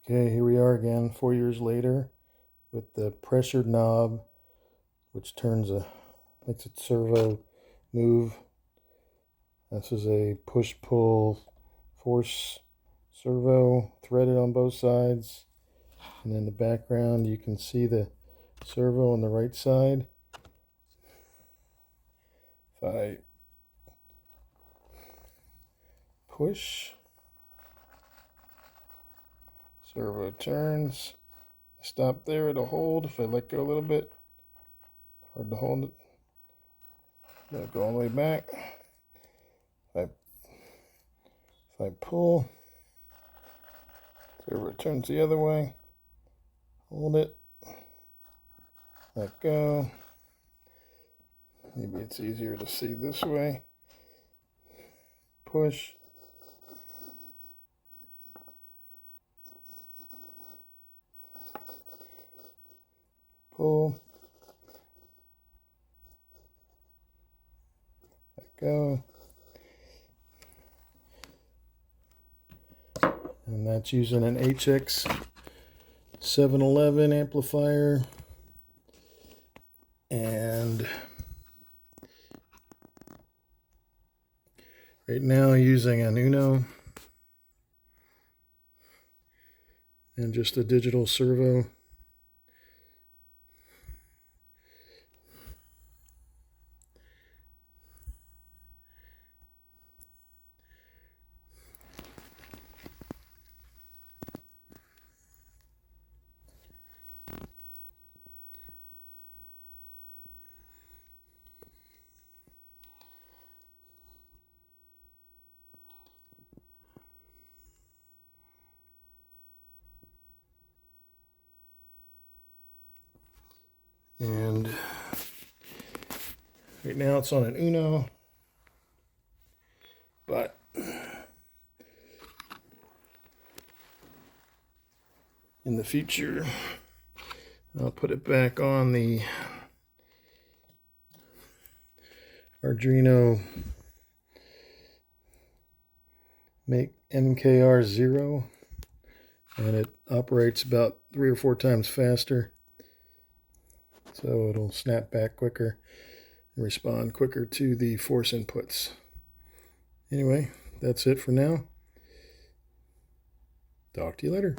Okay, here we are again 4 years later with the pressured knob, which makes its servo move. This is a push-pull force servo threaded on both sides. And in the background you can see the servo on the right side. If I push, servo turns. Stop there, it'll hold. If I let go a little bit, hard to hold it. Let it go all the way back. If I pull, servo turns the other way. Hold it. Let go. Maybe it's easier to see this way. Push. Pull. Let go. And that's using an HX711 amplifier. And right now using an Uno and just a digital servo. And right now it's on an Uno, but in the future I'll put it back on the Arduino make MKR0, and it operates about 3 or 4 times faster. So it'll snap back quicker and respond quicker to the force inputs. Anyway, that's it for now. Talk to you later.